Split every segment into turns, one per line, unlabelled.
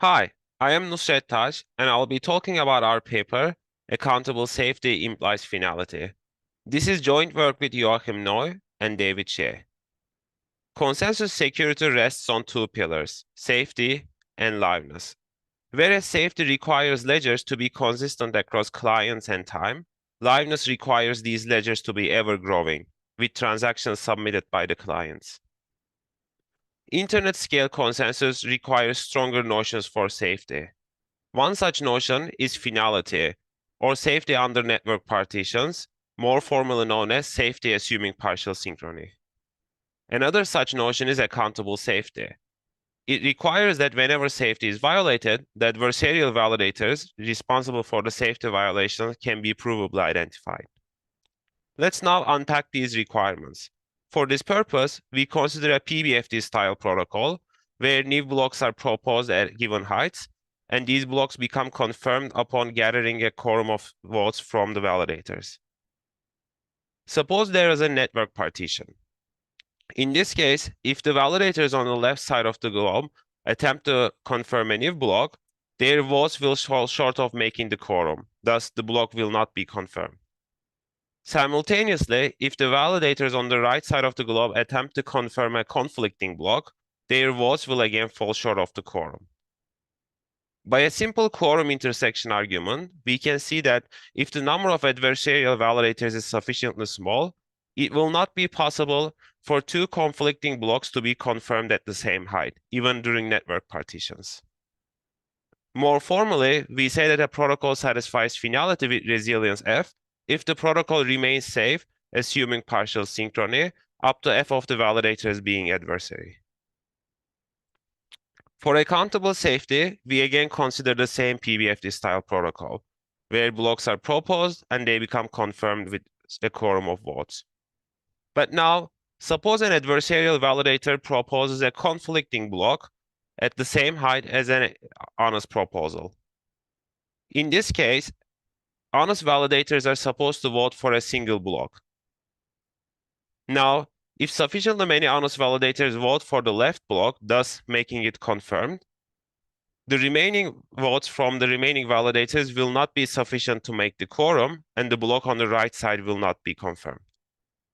Hi, I am Nusret, and I'll be talking about our paper, Accountable Safety Implies Finality. This is joint work with Joachim and David Shea. Consensus security rests on two pillars, safety and liveness. Whereas safety requires ledgers to be consistent across clients and time, liveness requires these ledgers to be ever-growing, with transactions submitted by the clients. Internet-scale consensus requires stronger notions for safety. One such notion is finality, or safety under network partitions, more formally known as safety assuming partial synchrony. Another such notion is accountable safety. It requires that whenever safety is violated, the adversarial validators responsible for the safety violation can be provably identified. Let's now unpack these requirements. For this purpose, we consider a PBFD-style protocol where new blocks are proposed at given heights, and these blocks become confirmed upon gathering a quorum of votes from the validators. Suppose there is a network partition. In this case, if the validators on the left side of the globe attempt to confirm a new block, their votes will fall short of making the quorum. Thus, the block will not be confirmed. Simultaneously, if the validators on the right side of the globe attempt to confirm a conflicting block, their votes will again fall short of the quorum. By a simple quorum intersection argument, we can see that if the number of adversarial validators is sufficiently small, it will not be possible for two conflicting blocks to be confirmed at the same height, even during network partitions. More formally, we say that a protocol satisfies finality with resilience F if the protocol remains safe, assuming partial synchrony, up to F of the validators being adversary. For accountable safety, we again consider the same PBFD-style protocol, where blocks are proposed and they become confirmed with a quorum of votes. But now, suppose an adversarial validator proposes a conflicting block at the same height as an honest proposal. In this case, honest validators are supposed to vote for a single block. Now, if sufficiently many honest validators vote for the left block, thus making it confirmed, the remaining votes from the remaining validators will not be sufficient to make the quorum, and the block on the right side will not be confirmed.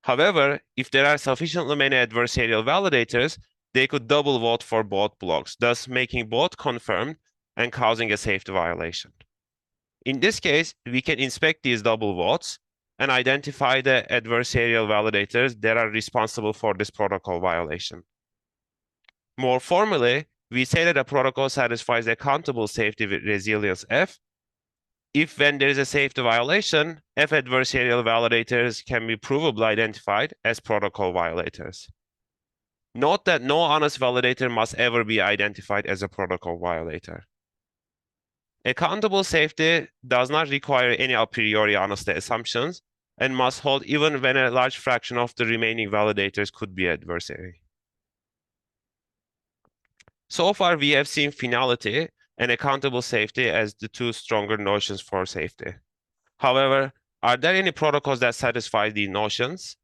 However, if there are sufficiently many adversarial validators, they could double vote for both blocks, thus making both confirmed and causing a safety violation. In this case, we can inspect these double votes and identify the adversarial validators that are responsible for this protocol violation. More formally, we say that a protocol satisfies accountable safety with resilience F if when there is a safety violation, F adversarial validators can be provably identified as protocol violators. Note that no honest validator must ever be identified as a protocol violator. Accountable safety does not require any a priori honesty assumptions and must hold even when a large fraction of the remaining validators could be adversary. So far, we have seen finality and accountable safety as the two stronger notions for safety. However, are there any protocols that satisfy these notions?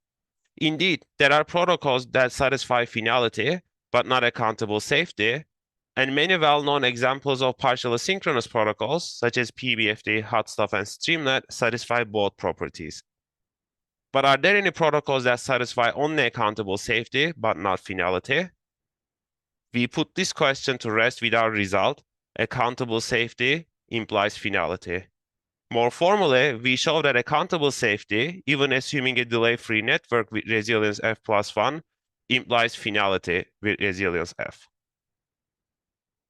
Indeed, there are protocols that satisfy finality, but not accountable safety, and many well-known examples of partially synchronous protocols, such as PBFD, Hotstuff, and Streamnet, satisfy both properties. But are there any protocols that satisfy only accountable safety, but not finality? We put this question to rest with our result, accountable safety implies finality. More formally, we show that accountable safety, even assuming a delay-free network with resilience F plus 1, implies finality with resilience F.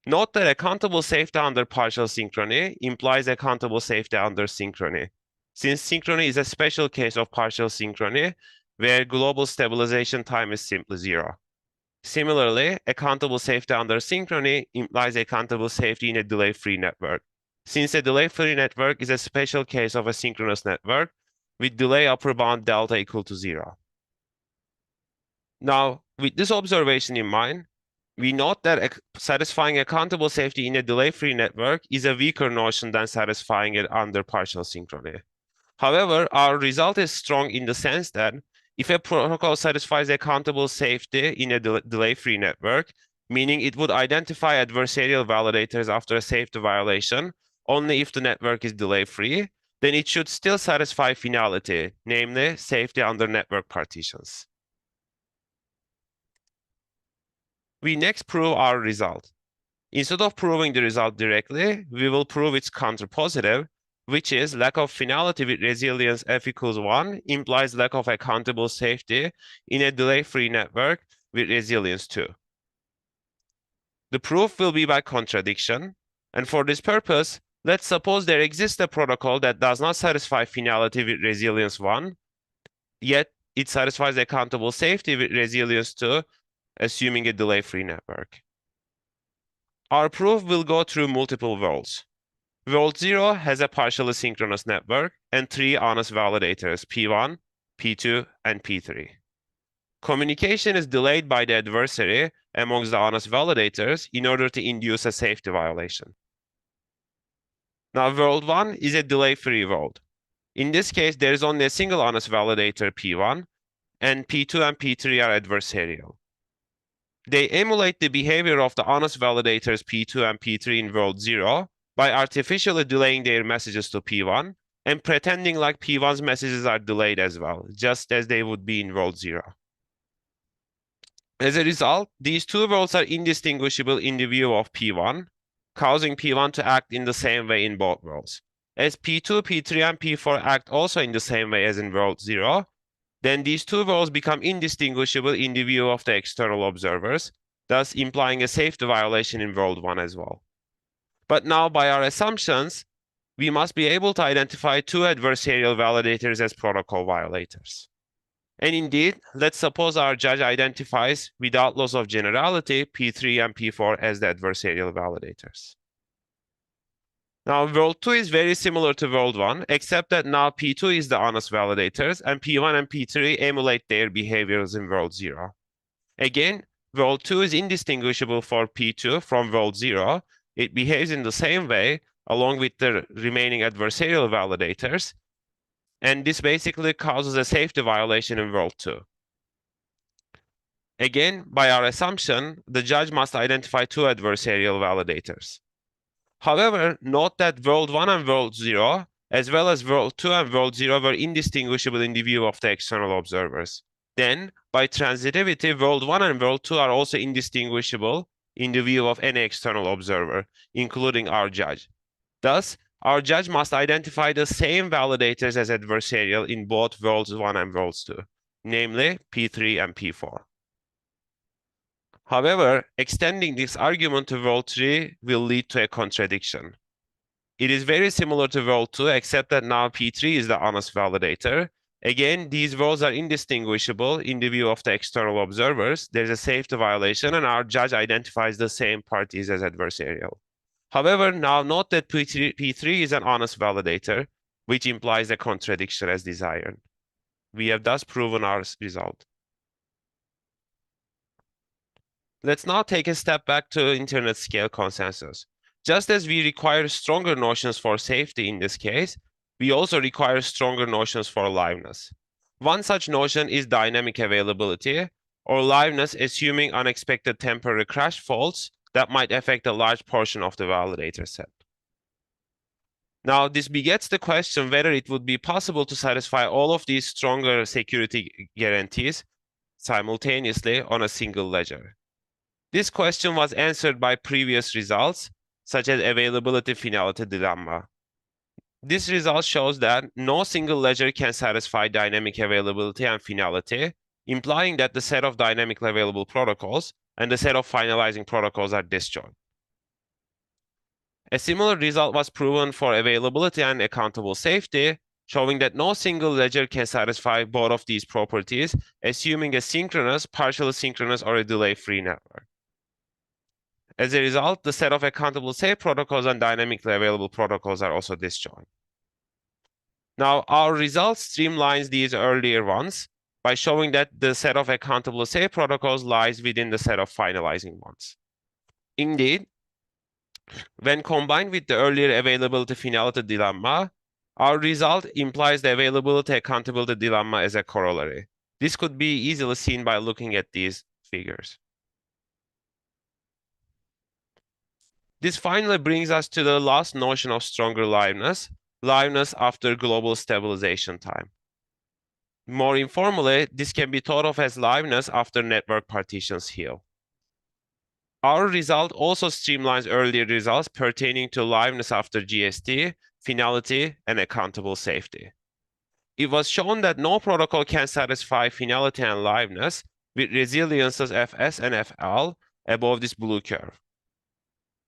Note that accountable safety under partial synchrony implies accountable safety under synchrony, since synchrony is a special case of partial synchrony where global stabilization time is simply 0. Similarly, accountable safety under synchrony implies accountable safety in a delay-free network, since a delay-free network is a special case of a synchronous network with delay upper bound delta equal to 0. Now, with this observation in mind, we note that satisfying accountable safety in a delay-free network is a weaker notion than satisfying it under partial synchrony. However, our result is strong in the sense that if a protocol satisfies accountable safety in a delay-free network, meaning it would identify adversarial validators after a safety violation only if the network is delay-free, then it should still satisfy finality, namely safety under network partitions. We next prove our result. Instead of proving the result directly, we will prove its counterpositive, which is lack of finality with resilience f equals 1 implies lack of accountable safety in a delay-free network with resilience 2. The proof will be by contradiction, and for this purpose, let's suppose there exists a protocol that does not satisfy finality with resilience 1, yet it satisfies accountable safety with resilience 2, assuming a delay-free network. Our proof will go through multiple worlds. World 0 has a partially synchronous network and 3 honest validators, P1, P2, and P3. Communication is delayed by the adversary amongst the honest validators in order to induce a safety violation. Now, world 1 is a delay-free world. In this case, there is only a single honest validator, P1, and P2 and P3 are adversarial. They emulate the behavior of the honest validators P2 and P3 in world 0 by artificially delaying their messages to P1 and pretending like P1's messages are delayed as well, just as they would be in world 0. As a result, these two worlds are indistinguishable in the view of P1, causing P1 to act in the same way in both worlds. As P2, P3, and P4 act also in the same way as in world 0, then these two worlds become indistinguishable in the view of the external observers, thus implying a safety violation in world 1 as well. But now, by our assumptions, we must be able to identify two adversarial validators as protocol violators. And indeed, let's suppose our judge identifies, without loss of generality, P3 and P4 as the adversarial validators. Now, world 2 is very similar to world 1, except that now P2 is the honest validators, and P1 and P3 emulate their behaviors in world 0. Again, world 2 is indistinguishable for P2 from world 0. It behaves in the same way, along with the remaining adversarial validators, and this basically causes a safety violation in world 2. Again, by our assumption, the judge must identify two adversarial validators. However, note that world 1 and world 0, as well as world 2 and world 0, were indistinguishable in the view of the external observers. Then, by transitivity, world 1 and world 2 are also indistinguishable in the view of any external observer, including our judge. Thus, our judge must identify the same validators as adversarial in both worlds 1 and worlds 2, namely P3 and P4. However, extending this argument to world 3 will lead to a contradiction. It is very similar to world 2, except that now P3 is the honest validator. Again, these worlds are indistinguishable in the view of the external observers. There's a safety violation, and our judge identifies the same parties as adversarial. However, now note that P3 is an honest validator, which implies a contradiction as desired. We have thus proven our result. Let's now take a step back to internet scale consensus. Just as we require stronger notions for safety in this case, we also require stronger notions for liveness. One such notion is dynamic availability, or liveness assuming unexpected temporary crash faults that might affect a large portion of the validator set. Now, this begets the question whether it would be possible to satisfy all of these stronger security guarantees simultaneously on a single ledger. This question was answered by previous results, such as availability finality dilemma. This result shows that no single ledger can satisfy dynamic availability and finality, implying that the set of dynamically available protocols and the set of finalizing protocols are disjoint. A similar result was proven for availability and accountable safety, showing that no single ledger can satisfy both of these properties, assuming a synchronous, partially synchronous, or a delay-free network. As a result, the set of accountable safe protocols and dynamically available protocols are also disjoint. Now, our result streamlines these earlier ones by showing that the set of accountable safe protocols lies within the set of finalizing ones. Indeed, when combined with the earlier availability finality dilemma, our result implies the availability accountability dilemma as a corollary. This could be easily seen by looking at these figures. This finally brings us to the last notion of stronger liveness, liveness after global stabilization time. More informally, this can be thought of as liveness after network partitions heal. Our result also streamlines earlier results pertaining to liveness after GST, finality, and accountable safety. It was shown that no protocol can satisfy finality and liveness with resiliences Fs and Fl above this blue curve.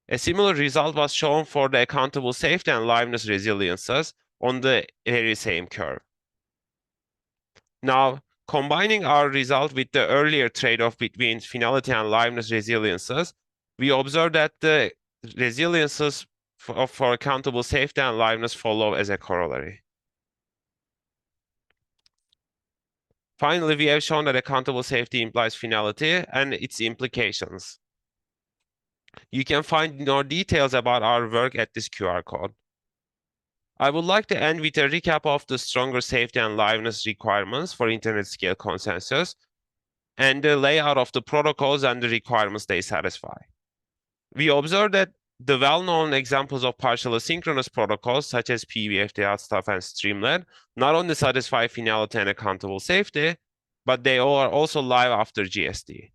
A similar result was shown for the accountable safety and liveness resiliences on the very same curve. Now, combining our result with the earlier trade-off between finality and liveness resiliences, we observe that the resiliences for accountable safety and liveness follow as a corollary. Finally, we have shown that accountable safety implies finality and its implications. You can find more details about our work at this QR code. I would like to end with a recap of the stronger safety and liveness requirements for internet scale consensus and the layout of the protocols and the requirements they satisfy. We observed that the well-known examples of partial asynchronous protocols such as PBFT, Outstuff, and Streamlit not only satisfy finality and accountable safety, but they are also live after GST.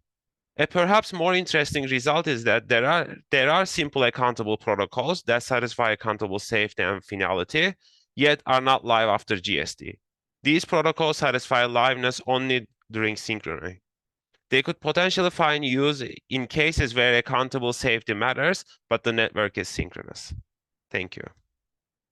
A perhaps more interesting result is that there are simple accountable protocols that satisfy accountable safety and finality, yet are not live after GST. These protocols satisfy liveness only during synchrony. They could potentially find use in cases where accountable safety matters, but the network is synchronous. Thank you.